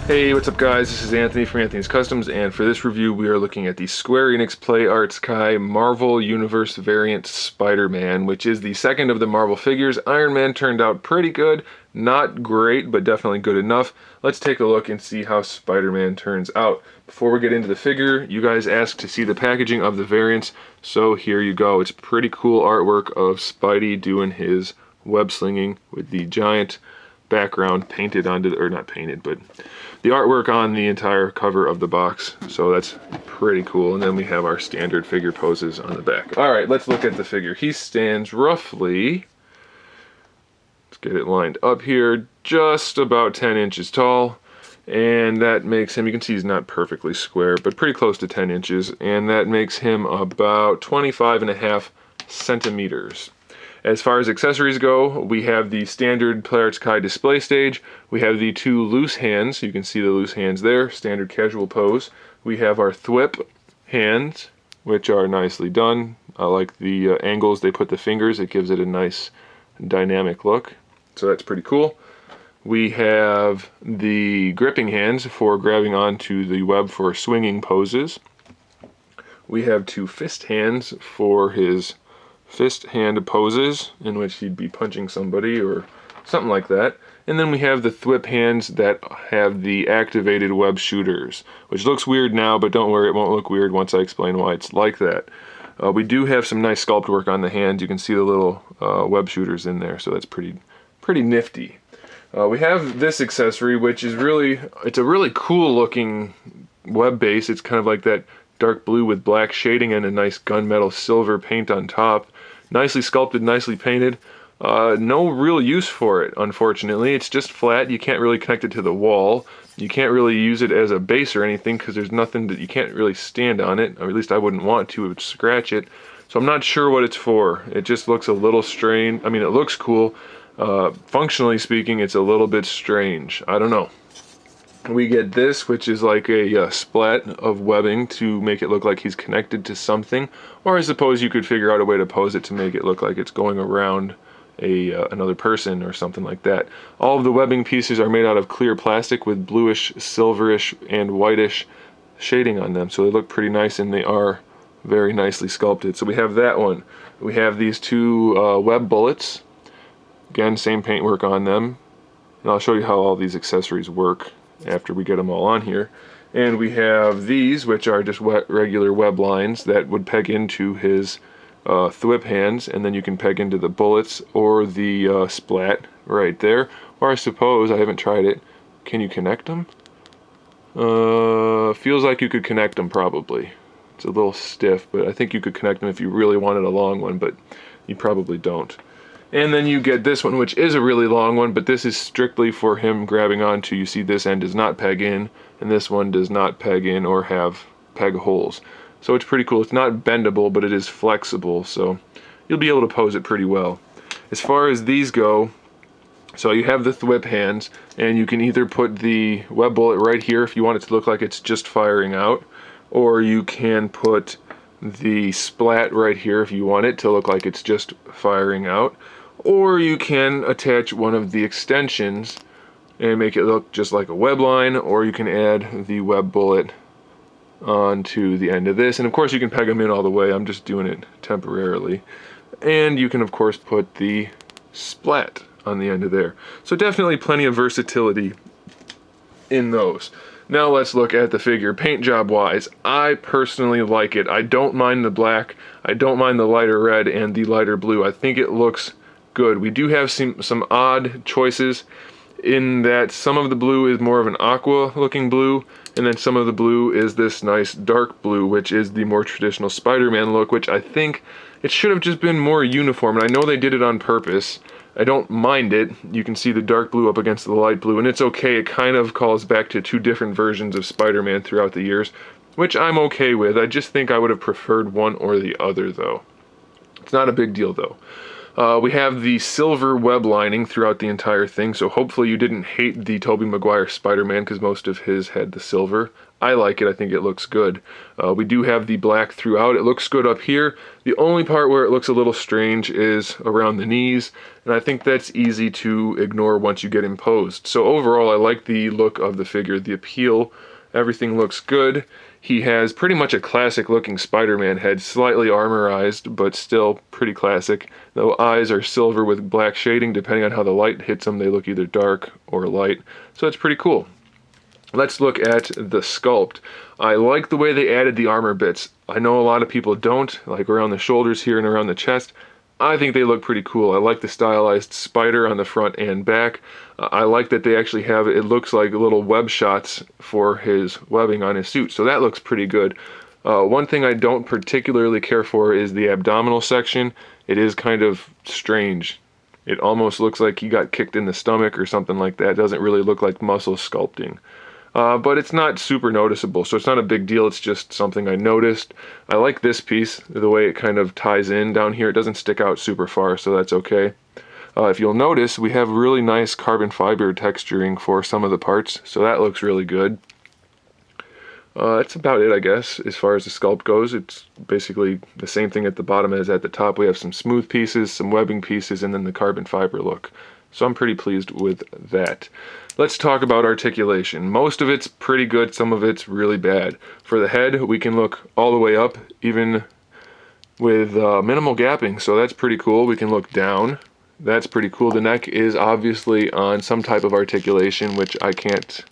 Hey, what's up guys? This is Anthony from Anthony's Customs, and for this review we are looking at the Square Enix Play Arts Kai Marvel Universe variant Spider-Man, which is the second of the Marvel figures. Iron Man turned out pretty good. Not great, but definitely good enough. Let's take a look and see how Spider-Man turns out. Before we get into the figure, you guys asked to see the packaging of the variants, so here you go. It's pretty cool artwork of Spidey doing his web slinging with the giant background painted onto, or not painted, but the artwork on the entire cover of the box. So that's pretty cool. And then we have our standard figure poses on the back. All right, let's look at the figure. He stands roughly, let's get it lined up here, just about 10 inches tall. And that makes him, you can see he's not perfectly square, but pretty close to 10 inches. And that makes him about 25.5 centimeters. As far as accessories go, we have the standard Play Arts Kai display stage. We have the two loose hands. You can see the loose hands there, standard casual pose. We have our thwip hands, which are nicely done. I like the angles they put the fingers. It gives it a nice dynamic look. So that's pretty cool. We have the gripping hands for grabbing onto the web for swinging poses. We have two fist hands for his fist hand poses in which he'd be punching somebody or something like that. And then we have the thwip hands that have the activated web shooters, which looks weird now, but don't worry, it won't look weird once I explain why it's like that. We do have some nice sculpt work on the hands. You can see the little web shooters in there, so that's pretty nifty. We have this accessory, which is it's a really cool looking web base. It's kind of like that dark blue with black shading and a nice gunmetal silver paint on top. Nicely sculpted, nicely painted. No real use for it, unfortunately. It's just flat. You can't really connect it to the wall. You can't really use it as a base or anything because there's nothing that you can't really stand on it, or at least I wouldn't want to. It would scratch it. So I'm not sure what it's for. It just looks a little strange. I mean, it looks cool. Functionally speaking, it's a little bit strange. I don't know. We get this, which is like a splat of webbing to make it look like he's connected to something, or I suppose you could figure out a way to pose it to make it look like it's going around another person or something like that. All of the webbing pieces are made out of clear plastic with bluish, silverish, and whitish shading on them, so they look pretty nice and they are very nicely sculpted. So we have that one. We have these two web bullets. Again, same paintwork on them, and I'll show you how all these accessories work after we get them all on here. And we have these, which are just regular web lines that would peg into his thwip hands, and then you can peg into the bullets or the splat right there. Or I suppose, I haven't tried it, can you connect them? Feels like you could connect them probably. It's a little stiff, but I think you could connect them if you really wanted a long one, but you probably don't. And then you get this one, which is a really long one, but this is strictly for him grabbing onto. You see this end does not peg in, and this one does not peg in or have peg holes. So it's pretty cool. It's not bendable, but it is flexible, so you'll be able to pose it pretty well. As far as these go, so you have the thwip hands, and you can either put the web bullet right here if you want it to look like it's just firing out, or you can put the splat right here if you want it to look like it's just firing out. Or you can attach one of the extensions and make it look just like a web line, or you can add the web bullet onto the end of this. And of course you can peg them in all the way. I'm just doing it temporarily. And you can of course put the splat on the end of there. So definitely plenty of versatility in those. Now let's look at the figure. Paint job wise, I personally like it. I don't mind the black, I don't mind the lighter red and the lighter blue. I think it looks good. We do have some odd choices in that some of the blue is more of an aqua looking blue, and then some of the blue is this nice dark blue, which is the more traditional Spider-Man look, which I think it should have just been more uniform, and I know they did it on purpose. I don't mind it. You can see the dark blue up against the light blue, and it's okay. It kind of calls back to two different versions of Spider-Man throughout the years, which I'm okay with. I just think I would have preferred one or the other, though. It's not a big deal, though. We have the silver web lining throughout the entire thing, so hopefully you didn't hate the Tobey Maguire Spider-Man because most of his had the silver. I like it. I think it looks good. We do have the black throughout. It looks good up here. The only part where it looks a little strange is around the knees, and I think that's easy to ignore once you get imposed. So overall, I like the look of the figure, the appeal. Everything looks good. He has pretty much a classic looking Spider-Man head, slightly armorized, but still pretty classic. The eyes are silver with black shading. Depending on how the light hits them, they look either dark or light. So it's pretty cool. Let's look at the sculpt. I like the way they added the armor bits. I know a lot of people don't, like around the shoulders here and around the chest. I think they look pretty cool. I like the stylized spider on the front and back. I like that they actually have, it looks like little web shots for his webbing on his suit, so that looks pretty good. One thing I don't particularly care for is the abdominal section. It is kind of strange. It almost looks like he got kicked in the stomach or something like that. It doesn't really look like muscle sculpting. But it's not super noticeable, so it's not a big deal. It's just something I noticed. I like this piece, the way it kind of ties in down here. It doesn't stick out super far, so that's okay. If you'll notice, we have really nice carbon fiber texturing for some of the parts, so that looks really good. That's about it, I guess, as far as the sculpt goes. It's basically the same thing at the bottom as at the top. We have some smooth pieces, some webbing pieces, and then the carbon fiber look. So I'm pretty pleased with that. Let's talk about articulation. Most of it's pretty good, some of it's really bad. For the head, we can look all the way up, even with minimal gapping, so that's pretty cool. We can look down. That's pretty cool. The neck is obviously on some type of articulation, which I can't...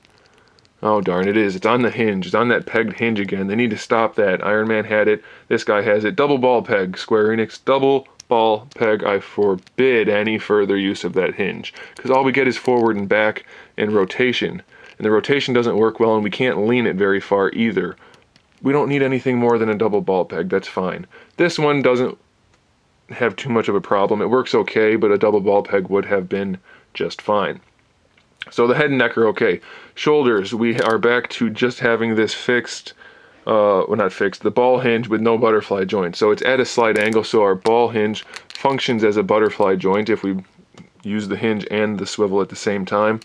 Oh darn, it is. It's on the hinge. It's on that pegged hinge again. They need to stop that. Iron Man had it. This guy has it. Double ball peg. Square Enix, double ball peg. I forbid any further use of that hinge, because all we get is forward and back and rotation. And the rotation doesn't work well, and we can't lean it very far either. We don't need anything more than a double ball peg. That's fine. This one doesn't have too much of a problem. It works okay, but a double ball peg would have been just fine. So the head and neck are okay. Shoulders, we are back to just having this fixed, well not fixed, the ball hinge with no butterfly joint. So it's at a slight angle, so our ball hinge functions as a butterfly joint if we use the hinge and the swivel at the same time.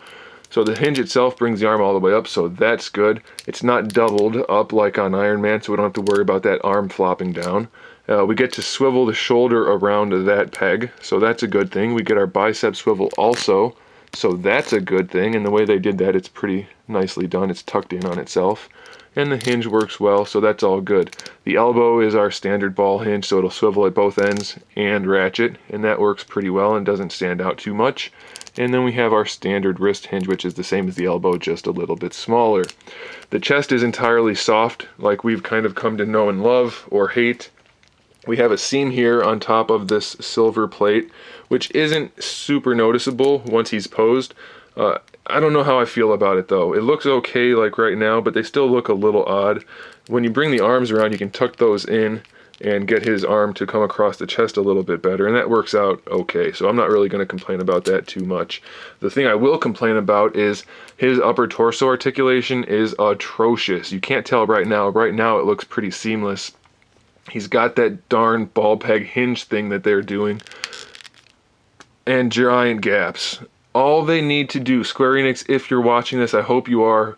So the hinge itself brings the arm all the way up, so that's good. It's not doubled up like on Iron Man, so we don't have to worry about that arm flopping down. We get to swivel the shoulder around that peg, so that's a good thing. We get our bicep swivel also, so that's a good thing, and the way they did that, it's pretty nicely done. It's tucked in on itself, and the hinge works well, so that's all good. The elbow is our standard ball hinge, so it'll swivel at both ends and ratchet, and that works pretty well and doesn't stand out too much. And then we have our standard wrist hinge, which is the same as the elbow, just a little bit smaller. The chest is entirely soft, like we've kind of come to know and love or hate. We have a seam here on top of this silver plate, which isn't super noticeable once he's posed. I don't know how I feel about it though. It looks okay like right now, but they still look a little odd. When you bring the arms around, you can tuck those in and get his arm to come across the chest a little bit better, and that works out okay, so I'm not really going to complain about that too much. The thing I will complain about is his upper torso articulation is atrocious. You can't tell right now. Right now it looks pretty seamless. He's got that darn ball peg hinge thing that they're doing, and giant gaps. All they need to do, Square Enix, if you're watching this, I hope you are,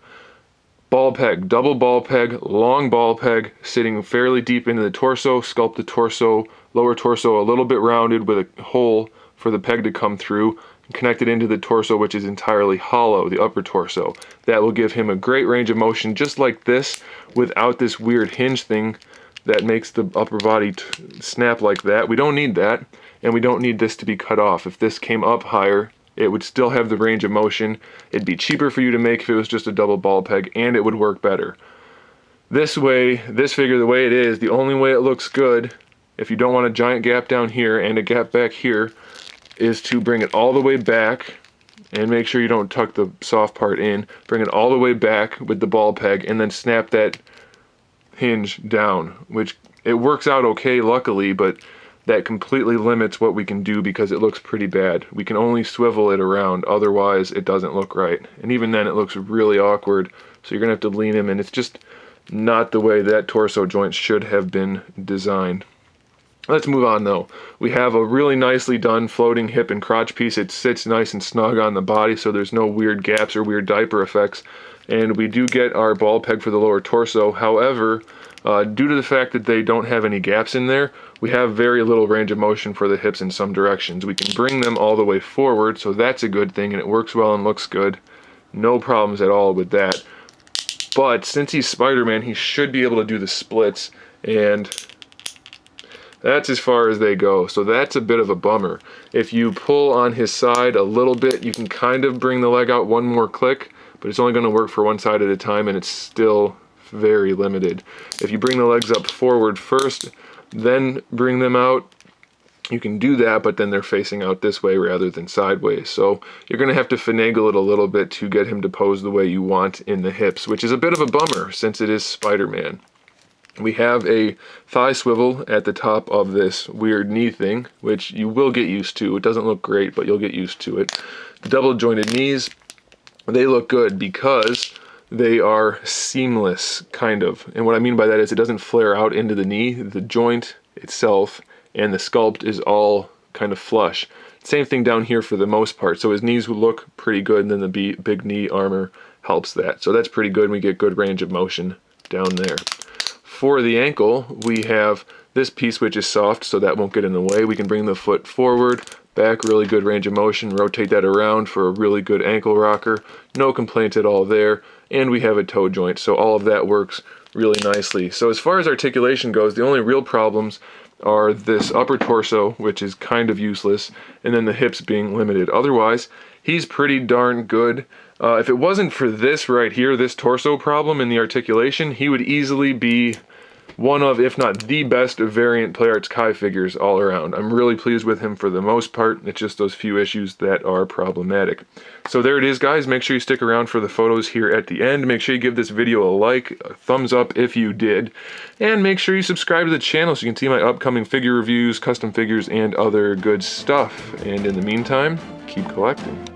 ball peg, double ball peg, long ball peg, sitting fairly deep into the torso, sculpt the torso, lower torso a little bit rounded with a hole for the peg to come through, and connect it into the torso, which is entirely hollow, the upper torso. That will give him a great range of motion, just like this, without this weird hinge thing that makes the upper body snap like that. We don't need that, and we don't need this to be cut off. If this came up higher, it would still have the range of motion. It'd be cheaper for you to make if it was just a double ball peg, and it would work better. This way, this figure, the way it is, the only way it looks good, if you don't want a giant gap down here and a gap back here, is to bring it all the way back, and make sure you don't tuck the soft part in. Bring it all the way back with the ball peg, and then snap that hinge down, which it works out okay luckily, but that completely limits what we can do because it looks pretty bad. We can only swivel it around, otherwise it doesn't look right. And even then it looks really awkward, so you're gonna have to lean him, and it's just not the way that torso joint should have been designed. Let's move on though. We have a really nicely done floating hip and crotch piece. It sits nice and snug on the body, so there's no weird gaps or weird diaper effects. And we do get our ball peg for the lower torso. However, due to the fact that they don't have any gaps in there, we have very little range of motion for the hips in some directions. We can bring them all the way forward, so that's a good thing, and it works well and looks good. No problems at all with that. But since he's Spider-Man, he should be able to do the splits, and that's as far as they go, so that's a bit of a bummer. If you pull on his side a little bit, you can kind of bring the leg out one more click, but it's only going to work for one side at a time, and it's still very limited. If you bring the legs up forward first, then bring them out, you can do that, but then they're facing out this way rather than sideways. So you're going to have to finagle it a little bit to get him to pose the way you want in the hips, which is a bit of a bummer since it is Spider-Man. We have a thigh swivel at the top of this weird knee thing, which you will get used to. It doesn't look great, but you'll get used to it. The double jointed knees, they look good because they are seamless, kind of. And what I mean by that is it doesn't flare out into the knee. The joint itself and the sculpt is all kind of flush. Same thing down here for the most part. So his knees will look pretty good, and then the big knee armor helps that. So that's pretty good, and we get good range of motion down there. For the ankle, we have this piece which is soft, so that won't get in the way. We can bring the foot forward, back, really good range of motion, rotate that around for a really good ankle rocker. No complaints at all there. And we have a toe joint, so all of that works really nicely. So as far as articulation goes, the only real problems are this upper torso, which is kind of useless, and then the hips being limited. Otherwise, he's pretty darn good. If it wasn't for this right here, this torso problem in the articulation, he would easily be one of, if not the best variant Play Arts Kai figures all around. I'm really pleased with him for the most part. It's just those few issues that are problematic. So there it is, guys. Make sure you stick around for the photos here at the end. Make sure you give this video a like, a thumbs up if you did, and make sure you subscribe to the channel so you can see my upcoming figure reviews, custom figures, and other good stuff. And in the meantime, keep collecting.